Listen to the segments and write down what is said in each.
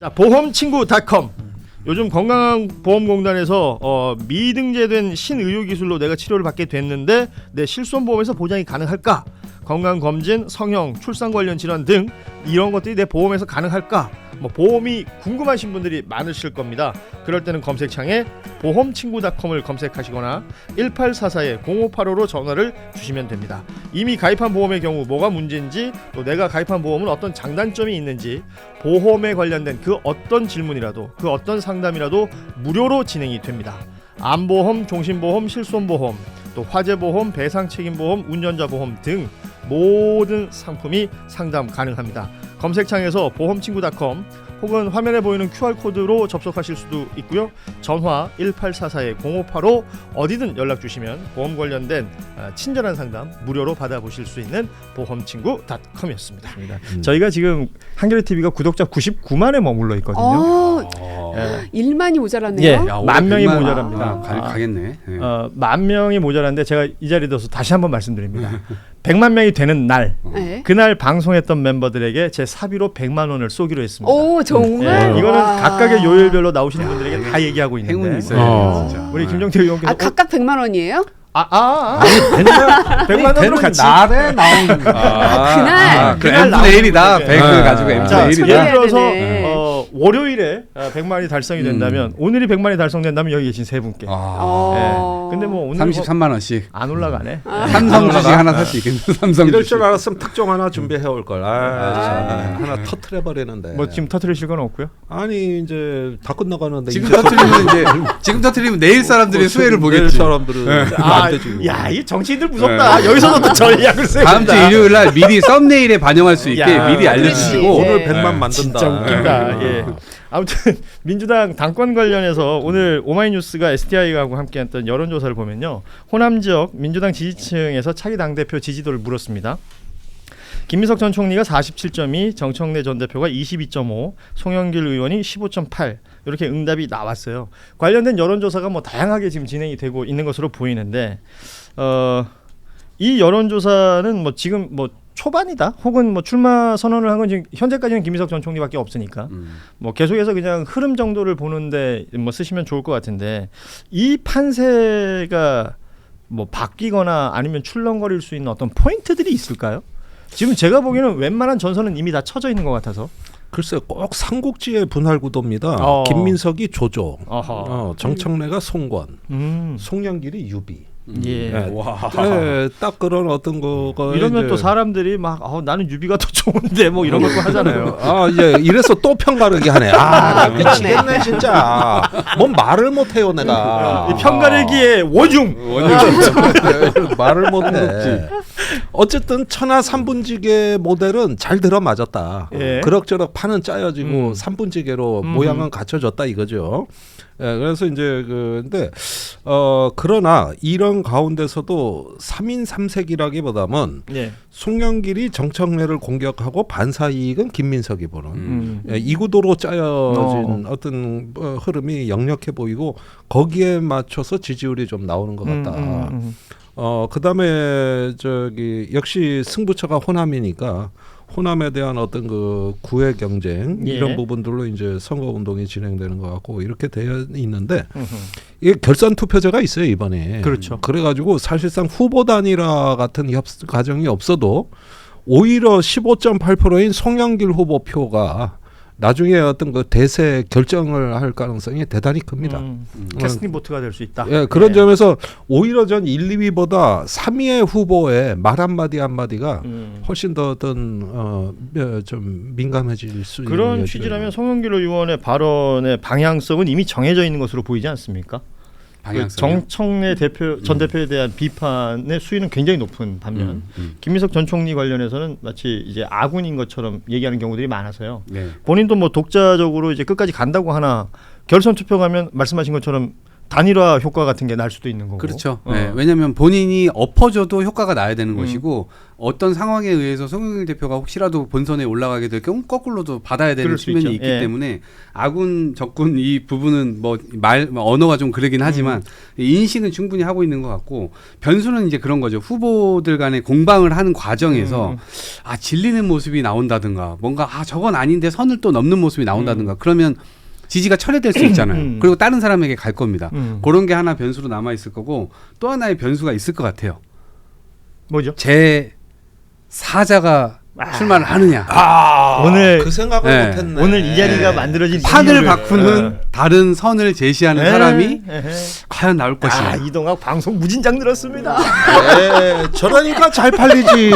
자, 보험친구닷컴. 요즘 건강보험공단에서 미등재된 신의료기술로 내가 치료를 받게 됐는데 내 실손보험에서 보장이 가능할까? 건강검진, 성형, 출산 관련 질환 등 이런 것들이 내 보험에서 가능할까? 보험이 궁금하신 분들이 많으실 겁니다. 그럴 때는 검색창에 보험친구닷컴을 검색하시거나 1844-0585로 전화를 주시면 됩니다. 이미 가입한 보험의 경우 뭐가 문제인지, 또 내가 가입한 보험은 어떤 장단점이 있는지, 보험에 관련된 그 어떤 질문이라도, 그 어떤 상담이라도 무료로 진행이 됩니다. 암보험, 종신보험, 실손보험, 또 화재보험, 배상책임보험, 운전자보험 등 모든 상품이 상담 가능합니다. 검색창에서 보험친구닷컴 혹은 화면에 보이는 QR코드로 접속하실 수도 있고요. 전화 1844-0585 어디든 연락 주시면 보험 관련된 친절한 상담 무료로 받아보실 수 있는 보험친구닷컴이었습니다. 저희가 지금 한겨레TV가 구독자 99만에 머물러 있거든요. 1만이 모자라네요. 예, 10,000명이 모자랍니다. 가겠네. 네. 10,000명이 모자란데 제가 이 자리에 들어서 다시 한번 말씀드립니다. 100만 명이 되는 날, 네. 그날 방송했던 멤버들에게 제 사비로 100만 원을 쏘기로 했습니다. 오, 정말? 네, 이거는 와. 각각의 요일별로 나오시는 분들에게 다 얘기하고 있는데 행운이 있어요. 진짜. 우리 김정태 의원께서 각각 100만 원이에요? 100만 원으로 같이 날에 나오는 거. 그날. 그 M분의 1이다. 100을 가지고 자, M분의 1이다. 예를 들어서 네네. 월요일에 100만이 달성이 된다면 오늘이 100만이 달성된다면 여기 계신 세 분께. 근데 뭐 오늘 33만 원씩. 안 올라가네. 삼성 주식 하나 살 수 있겠네. 삼성 이럴 주식. 줄 알았으면 특종 하나 준비해 올 걸. 하나 터트려 버리는데. 뭐 지금 터트리실 건 없고요. 아니 이제 다 끝나가는데 지금 터트리면 내일 사람들의 수혜를 내일 보겠지. 사람들은 안 되지. 야, 이 정치인들 무섭다. 여기서도 또 전략을 세운다. 다음 주 일요일 날 미리 썸네일에 반영할 수 있게 야, 미리 알려주시고 그렇지. 오늘 100만 만든다. 진짜 웃긴다. 예. 아무튼 민주당 당권 관련해서 오늘 오마이뉴스가 STI하고 함께했던 여론조사를 보면요, 호남 지역 민주당 지지층에서 차기 당대표 지지도를 물었습니다. 김민석 전 총리가 47.2, 정청래 전 대표가 22.5, 송영길 의원이 15.8 이렇게 응답이 나왔어요. 관련된 여론조사가 뭐 다양하게 지금 진행이 되고 있는 것으로 보이는데 이 여론조사는 뭐 지금 뭐 초반이다 혹은 뭐 출마 선언을 한 건 지금 현재까지는 김민석 전 총리밖에 없으니까 뭐 계속해서 그냥 흐름 정도를 보는데 뭐 쓰시면 좋을 것 같은데, 이 판세가 뭐 바뀌거나 아니면 출렁거릴 수 있는 어떤 포인트들이 있을까요? 지금 제가 보기에는 웬만한 전선은 이미 다 쳐져 있는 것 같아서. 글쎄 꼭 삼국지의 분할 구도입니다. 김민석이 조조, 정청래가 송권, 송영길이 유비. 예. 네, 네, 딱 그런 어떤 거가 이러면 이제 또 사람들이 막 나는 유비가 더 좋은데 뭐 이런 것도 하잖아요. 이래서 또 평가르기 하네. 나 미치겠네 진짜. 뭔 말을 못해요 내가. 이 평가르기의 원흉. 말을 못해. 어쨌든 천하 삼분지계 모델은 잘 들어맞았다. 예. 그럭저럭 판은 짜여지고 삼분지계로 모양은 갖춰졌다 이거죠. 예, 그래서 이제 근데 그러나 이런 가운데서도 3인 3색이라기보다는 예. 송영길이 정청래를 공격하고 반사 이익은 김민석이 보는 이 구도로 짜여진 어떤 흐름이 역력해 보이고 거기에 맞춰서 지지율이 좀 나오는 것 같다. 그다음에 역시 승부처가 호남이니까 호남에 대한 어떤 그 구애 경쟁 이런 부분들로 이제 선거 운동이 진행되는 것 같고 이렇게 되어 있는데 이게 결선 투표제가 있어요 이번에. 그렇죠. 그래가지고 사실상 후보 단일화 같은 과정이 없어도 오히려 15.8%인 송영길 후보 표가 나중에 어떤 그 대세 결정을 할 가능성이 대단히 큽니다. 캐스팅 보트가 될 수 있다. 예, 그런 점에서 오히려 전 1, 2위보다 3위의 후보의 말 한마디 한마디가 훨씬 더 어떤 좀 민감해질 수 있는 그런 취지라면 송영길 의원의 발언의 방향성은 이미 정해져 있는 것으로 보이지 않습니까? 정청래 전 대표에 대한 비판의 수위는 굉장히 높은 반면 김민석 전 총리 관련해서는 마치 이제 아군인 것처럼 얘기하는 경우들이 많아서요. 본인도 뭐 독자적으로 이제 끝까지 간다고 하나 결선 투표 가면 말씀하신 것처럼 단일화 효과 같은 게 날 수도 있는 거고. 그렇죠. 네, 왜냐하면 본인이 엎어져도 효과가 나야 되는 것이고 어떤 상황에 의해서 송영길 대표가 혹시라도 본선에 올라가게 될 경우 거꾸로도 받아야 되는 그럴 수 측면이 있죠. 있기 예. 때문에 아군 적군 이 부분은 뭐 언어가 좀 그러긴 하지만 인식은 충분히 하고 있는 것 같고 변수는 이제 그런 거죠. 후보들 간에 공방을 하는 과정에서 아 질리는 모습이 나온다든가 뭔가 아 저건 아닌데 선을 또 넘는 모습이 나온다든가 그러면 지지가 철회될 수 있잖아요. 그리고 다른 사람에게 갈 겁니다. 그런 게 하나 변수로 남아 있을 거고 또 하나의 변수가 있을 것 같아요. 뭐죠? 제 사자가 출마를 하느냐. 오늘 그 생각을 네. 못했네. 오늘 이 자리가 만들어진 판을 이유를- 바꾸는 다른 선을 제시하는 사람이 과연 나올 아, 것이냐. 이동학 방송 무진장 늘었습니다. 네, 저러니까 잘 팔리지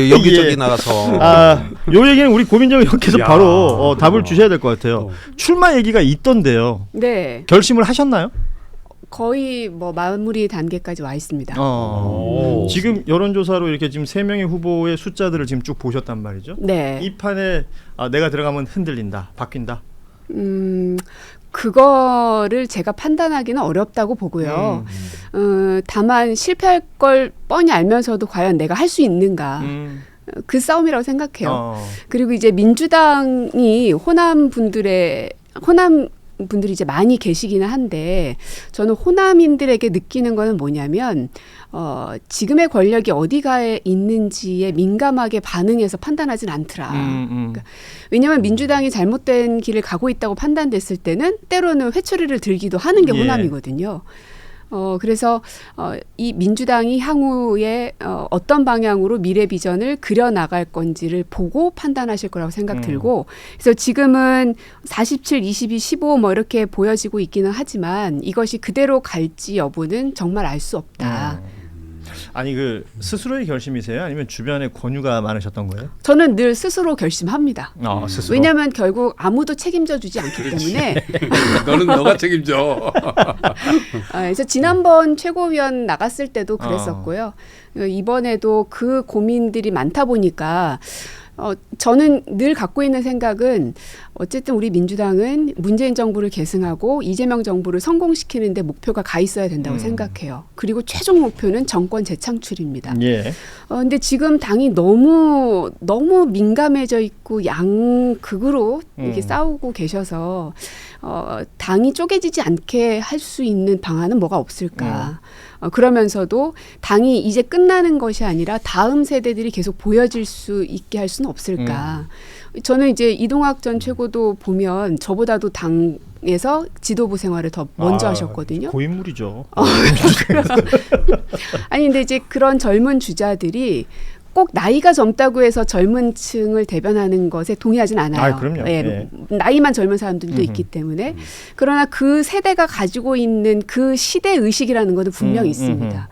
여기저기 예. 나가서. 아, 요 얘기는 우리 고민정 의원께서 야. 바로 답을 주셔야 될 것 같아요. 출마 얘기가 있던데요. 네, 결심을 하셨나요? 거의 뭐 마무리 단계까지 와 있습니다. 오. 지금 여론조사로 이렇게 지금 3명의 후보의 숫자들을 지금 쭉 보셨단 말이죠. 네, 이 판에 내가 들어가면 흔들린다, 바뀐다. 그거를 제가 판단하기는 어렵다고 보고요. 다만 실패할 걸 뻔히 알면서도 과연 내가 할 수 있는가. 그 싸움이라고 생각해요. 그리고 이제 민주당이 호남 분들이 이제 많이 계시기는 한데 저는 호남인들에게 느끼는 거는 뭐냐면 지금의 권력이 어디가에 있는지에 민감하게 반응해서 판단하진 않더라. 그러니까 왜냐하면 민주당이 잘못된 길을 가고 있다고 판단됐을 때는 때로는 회초리를 들기도 하는 게 예. 호남이거든요. 그래서 이 민주당이 향후에 어떤 방향으로 미래 비전을 그려 나갈 건지를 보고 판단하실 거라고 생각 들고 그래서 지금은 47, 22, 15 뭐 이렇게 보여지고 있기는 하지만 이것이 그대로 갈지 여부는 정말 알 수 없다. 아니 그 스스로의 결심이세요? 아니면 주변에 권유가 많으셨던 거예요? 저는 늘 스스로 결심합니다. 스스로. 왜냐하면 결국 아무도 책임져 주지 않기 때문에 너는 너가 책임져. 그래서 지난번 최고위원 나갔을 때도 그랬었고요. 이번에도 그 고민들이 많다 보니까 저는 늘 갖고 있는 생각은 어쨌든 우리 민주당은 문재인 정부를 계승하고 이재명 정부를 성공시키는 데 목표가 가 있어야 된다고 생각해요. 그리고 최종 목표는 정권 재창출입니다. 예. 근데 지금 당이 너무 민감해져 있고 양극으로 이렇게 싸우고 계셔서 당이 쪼개지지 않게 할 수 있는 방안은 뭐가 없을까. 그러면서도 당이 이제 끝나는 것이 아니라 다음 세대들이 계속 보여질 수 있게 할 수는 없을까. 저는 이제 이동학 전 최고도 보면 저보다도 당에서 지도부 생활을 더 먼저 하셨거든요. 고인물이죠. 아니 근데 이제 그런 젊은 주자들이 꼭 나이가 젊다고 해서 젊은 층을 대변하는 것에 동의하진 않아요. 그럼요. 예, 나이만 젊은 사람들도 있기 때문에. 그러나 그 세대가 가지고 있는 그 시대 의식이라는 것은 분명히 있습니다.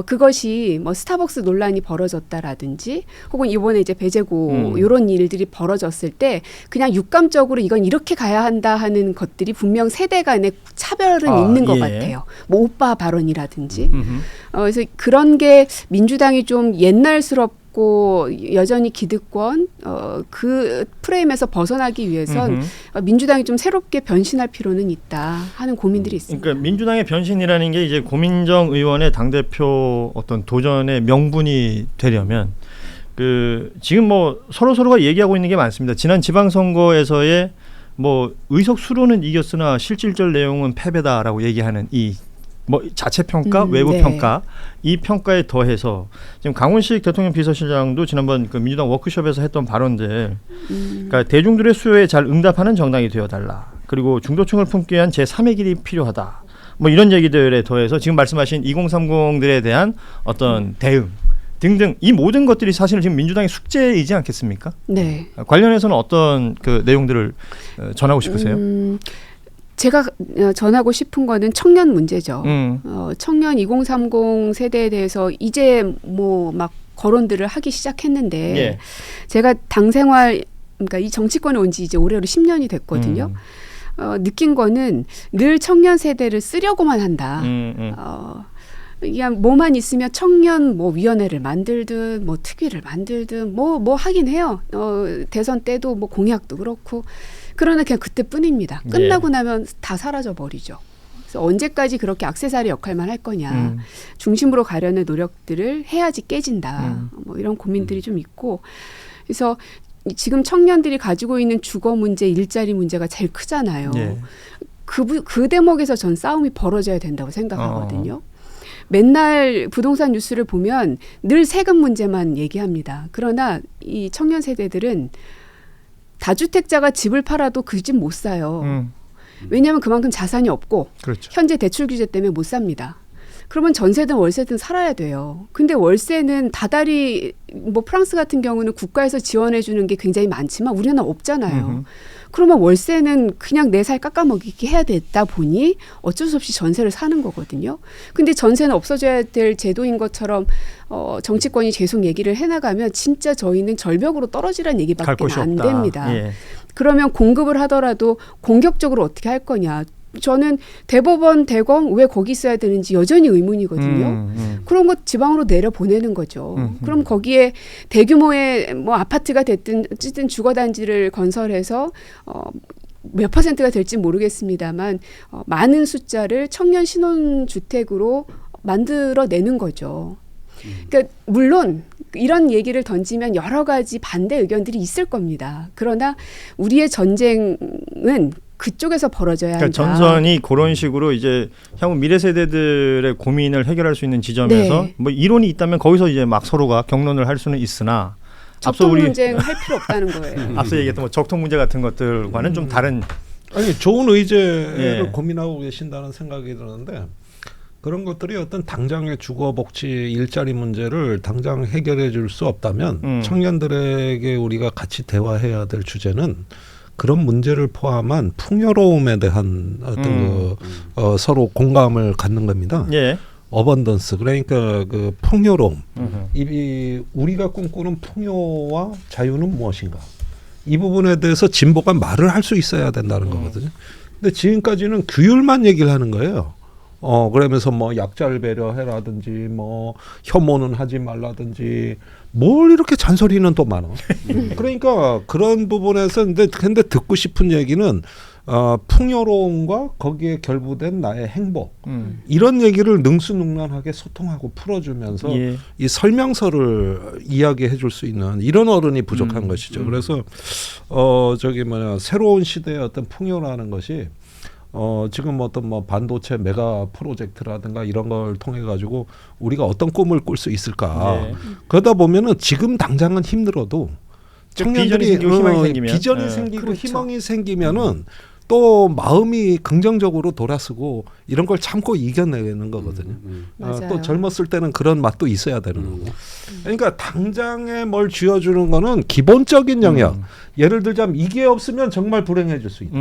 그것이 뭐 스타벅스 논란이 벌어졌다라든지 혹은 이번에 이제 배제고 이런 일들이 벌어졌을 때 그냥 육감적으로 이건 이렇게 가야 한다 하는 것들이 분명 세대 간의 차별은 있는 것 같아요. 뭐 오빠 발언이라든지. 그래서 그런 게 민주당이 좀 옛날스럽고 여전히 기득권 그 프레임에서 벗어나기 위해선 민주당이 좀 새롭게 변신할 필요는 있다 하는 고민들이 있습니다. 그러니까 민주당의 변신이라는 게 이제 고민정 의원의 당대표 어떤 도전의 명분이 되려면 지금 뭐 서로가 얘기하고 있는 게 많습니다. 지난 지방선거에서의 뭐 의석수로는 이겼으나 실질적 내용은 패배다라고 얘기하는 이 뭐 자체 평가, 외부 네. 평가 이 평가에 더해서 지금 강훈식 대통령 비서실장도 지난번 그 민주당 워크숍에서 했던 발언들, 그러니까 대중들의 수요에 잘 응답하는 정당이 되어달라. 그리고 중도층을 품기 위한 제3의 길이 필요하다. 뭐 이런 얘기들에 더해서 지금 말씀하신 2030들에 대한 어떤 대응 등등 이 모든 것들이 사실 지금 민주당의 숙제이지 않겠습니까? 네. 관련해서는 어떤 그 내용들을 전하고 싶으세요? 제가 전하고 싶은 거는 청년 문제죠. 청년 2030 세대에 대해서 이제 뭐 막 거론들을 하기 시작했는데 예. 제가 당 생활 그러니까 이 정치권에 온 지 이제 올해로 10년이 됐거든요. 느낀 거는 늘 청년 세대를 쓰려고만 한다. 그냥 뭐만 있으면 청년 뭐 위원회를 만들든 뭐 특위를 만들든 뭐 하긴 해요. 대선 때도 뭐 공약도 그렇고 그러나 그냥 그때뿐입니다. 끝나고 나면 다 사라져 버리죠. 그래서 언제까지 그렇게 액세서리 역할만 할 거냐. 중심으로 가려는 노력들을 해야지 깨진다. 뭐 이런 고민들이 좀 있고. 그래서 지금 청년들이 가지고 있는 주거 문제, 일자리 문제가 제일 크잖아요. 예. 그 대목에서 전 싸움이 벌어져야 된다고 생각하거든요. 맨날 부동산 뉴스를 보면 늘 세금 문제만 얘기합니다. 그러나 이 청년 세대들은 다주택자가 집을 팔아도 그 집 못 사요. 왜냐하면 그만큼 자산이 없고 그렇죠. 현재 대출 규제 때문에 못 삽니다. 그러면 전세든 월세든 살아야 돼요. 근데 월세는 다달이 뭐 프랑스 같은 경우는 국가에서 지원해 주는 게 굉장히 많지만 우리는 없잖아요. 그러면 월세는 그냥 내 살 깎아먹기 해야 되다 보니 어쩔 수 없이 전세를 사는 거거든요. 근데 전세는 없어져야 될 제도인 것처럼 정치권이 계속 얘기를 해나가면 진짜 저희는 절벽으로 떨어지라는 갈 얘기밖에 곳이 안 없다. 됩니다. 예. 그러면 공급을 하더라도 공격적으로 어떻게 할 거냐. 저는 대법원, 대검 왜 거기 있어야 되는지 여전히 의문이거든요. 그런 것 지방으로 내려 보내는 거죠. 그럼 거기에 대규모의 뭐 아파트가 됐든 어쨌든 주거단지를 건설해서 몇 퍼센트가 될지 모르겠습니다만 많은 숫자를 청년 신혼주택으로 만들어내는 거죠. 그러니까 물론 이런 얘기를 던지면 여러 가지 반대 의견들이 있을 겁니다. 그러나 우리의 전쟁은 그쪽에서 벌어져야 한다. 그러니까 전선이 그런 식으로 이제 향후 미래 세대들의 고민을 해결할 수 있는 지점에서 네. 뭐 이론이 있다면 거기서 이제 막 서로가 격론을 할 수는 있으나 적통 논쟁 할 필요 없다는 거예요. 앞서 얘기했던 뭐 적통 문제 같은 것들과는 좀 다른 아니 좋은 의제를 예. 고민하고 계신다는 생각이 드는데 그런 것들이 어떤 당장의 주거 복지 일자리 문제를 당장 해결해 줄 수 없다면 청년들에게 우리가 같이 대화해야 될 주제는 그런 문제를 포함한 풍요로움에 대한 어떤 서로 공감을 갖는 겁니다. 예. 어번던스 그러니까 그 풍요로움. 이 우리가 꿈꾸는 풍요와 자유는 무엇인가? 이 부분에 대해서 진보가 말을 할 수 있어야 된다는 거거든요. 근데 지금까지는 규율만 얘기를 하는 거예요. 그러면서 뭐 약자를 배려해라든지 뭐 혐오는 하지 말라든지 뭘 이렇게 잔소리는 또 많아. 그러니까 그런 부분에서 근데 듣고 싶은 얘기는 풍요로움과 거기에 결부된 나의 행복 이런 얘기를 능수능란하게 소통하고 풀어주면서 예. 이 설명서를 이야기해 줄 수 있는 이런 어른이 부족한 것이죠. 그래서 새로운 시대의 어떤 풍요라는 것이 지금 어떤 뭐 반도체 메가 프로젝트라든가 이런 걸 통해 가지고 우리가 어떤 꿈을 꿀 수 있을까? 네. 그러다 보면은 지금 당장은 힘들어도 청년들이 비전이 생기고 희망이 생기면 비전이 네. 생기고 그렇죠. 희망이 생기면은 또 마음이 긍정적으로 돌아서고 이런 걸 참고 이겨내는 거거든요. 맞아요. 또 젊었을 때는 그런 맛도 있어야 되는 거고. 그러니까 당장에 뭘 쥐어주는 거는 기본적인 영역. 예를 들자면 이게 없으면 정말 불행해질 수 있다.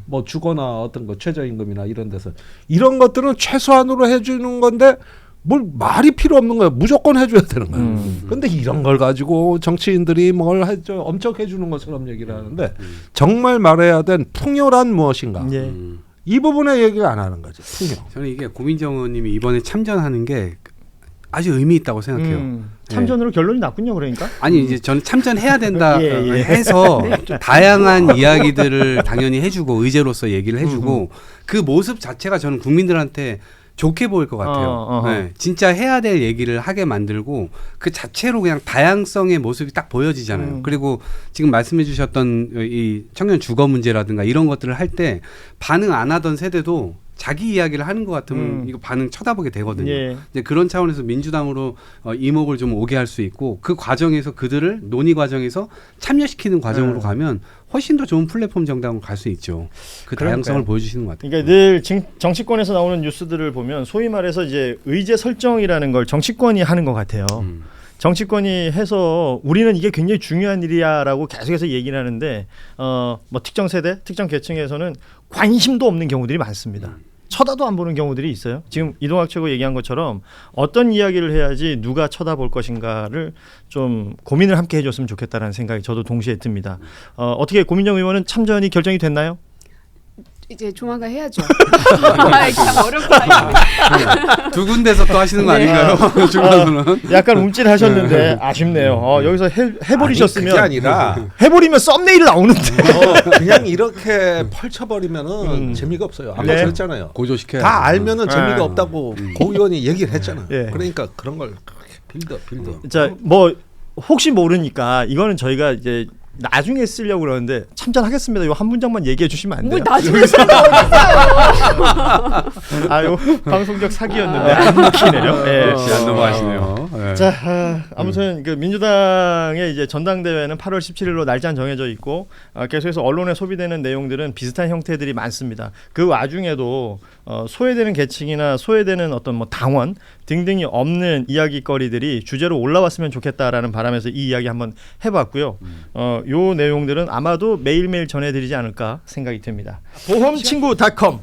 뭐 주거나 어떤 거 최저임금이나 이런 데서 이런 것들은 최소한으로 해주는 건데 뭘 말이 필요 없는 거야. 무조건 해줘야 되는 거야. 그런데 이런 걸 가지고 정치인들이 뭘 해줘 엄청 해주는 것처럼 얘기를 하는데 정말 말해야 된 풍요란 무엇인가? 예. 이 부분에 얘기를 안 하는 거죠. 풍요. 저는 이게 고민정 의원님이 이번에 참전하는 게 아주 의미 있다고 생각해요. 참전으로 결론이 났군요. 그러니까. 아니 이제 저는 참전해야 된다 예, 예. 해서 좀 다양한 이야기들을 당연히 해주고 의제로서 얘기를 해주고 그 모습 자체가 저는 국민들한테 좋게 보일 것 같아요. 네, 진짜 해야 될 얘기를 하게 만들고 그 자체로 그냥 다양성의 모습이 딱 보여지잖아요. 그리고 지금 말씀해 주셨던 이 청년 주거 문제라든가 이런 것들을 할 때 반응 안 하던 세대도 자기 이야기를 하는 것 같으면 이거 반응 쳐다보게 되거든요. 예. 이제 그런 차원에서 민주당으로 이목을 좀 오게 할 수 있고 그 과정에서 그들을 논의 과정에서 참여시키는 과정으로 가면 훨씬 더 좋은 플랫폼 정당으로 갈 수 있죠. 그 다양성을 그러니까요. 보여주시는 것 같아요. 그러니까 늘 정치권에서 나오는 뉴스들을 보면 소위 말해서 이제 의제 설정이라는 걸 정치권이 하는 것 같아요. 정치권이 해서 우리는 이게 굉장히 중요한 일이야라고 계속해서 얘기를 하는데 뭐 특정 세대, 특정 계층에서는 관심도 없는 경우들이 많습니다. 쳐다도 안 보는 경우들이 있어요. 지금 이동학 최고 얘기한 것처럼 어떤 이야기를 해야지 누가 쳐다볼 것인가를 좀 고민을 함께 해줬으면 좋겠다라는 생각이 저도 동시에 듭니다. 어떻게 고민정 의원은 참전이 결정이 됐나요? 이제 조만간 해야죠. 참 어렵다. 두 군데서 또 하시는 거 네. 아닌가요? 중간으로는. 약간 움찔하셨는데 아쉽네요. 여기서 해버리셨으면 그게 아니라 해버리면 썸네일 나오는데. 그냥 이렇게 펼쳐버리면은 재미가 없어요. 아까 네. 그랬잖아요. 고조시켜야 다 알면은 재미가 네. 없다고 고 의원이 얘기를 했잖아요. 예. 그러니까 그런 걸 빌더. 자, 뭐 혹시 모르니까 이거는 저희가 이제 나중에 쓰려고 그러는데 참전하겠습니다. 요 한 문장만 얘기해 주시면 안 돼요? 뭘 나중에 쓰는 어딨어요. 아유 방송적 사기였는데 안 먹히네요. 예. 역시 안 넘어가시네요. 네. 자, 아무튼 그 민주당의 이제 전당대회는 8월 17일로 날짜는 정해져 있고 계속해서 언론에 소비되는 내용들은 비슷한 형태들이 많습니다. 그 와중에도 소외되는 계층이나 소외되는 어떤 뭐 당원 등등이 없는 이야기거리들이 주제로 올라왔으면 좋겠다라는 바람에서 이 이야기 한번 해봤고요. 요 내용들은 아마도 매일매일 전해드리지 않을까 생각이 듭니다. 보험친구.com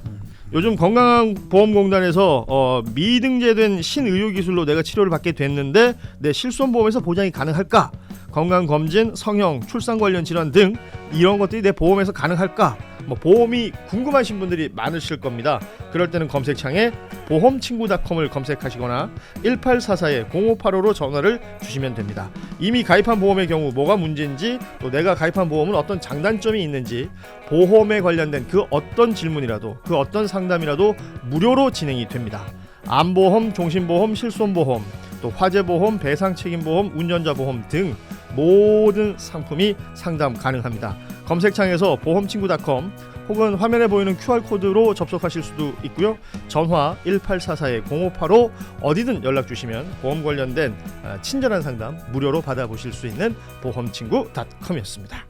요즘 건강보험공단에서 미등재된 신의료기술로 내가 치료를 받게 됐는데 내 실손보험에서 보장이 가능할까? 건강검진, 성형, 출산 관련 질환 등 이런 것들이 내 보험에서 가능할까? 뭐 보험이 궁금하신 분들이 많으실 겁니다. 그럴 때는 검색창에 보험친구.com을 검색하시거나 1844-0585로 전화를 주시면 됩니다. 이미 가입한 보험의 경우 뭐가 문제인지 또 내가 가입한 보험은 어떤 장단점이 있는지 보험에 관련된 그 어떤 질문이라도 그 어떤 상담이라도 무료로 진행이 됩니다. 암보험, 종신보험, 실손보험, 또 화재보험, 배상책임보험, 운전자보험 등 모든 상품이 상담 가능합니다. 검색창에서 보험친구.com 혹은 화면에 보이는 QR코드로 접속하실 수도 있고요. 전화 1844-0585 어디든 연락 주시면 보험 관련된 친절한 상담 무료로 받아보실 수 있는 보험친구.com이었습니다.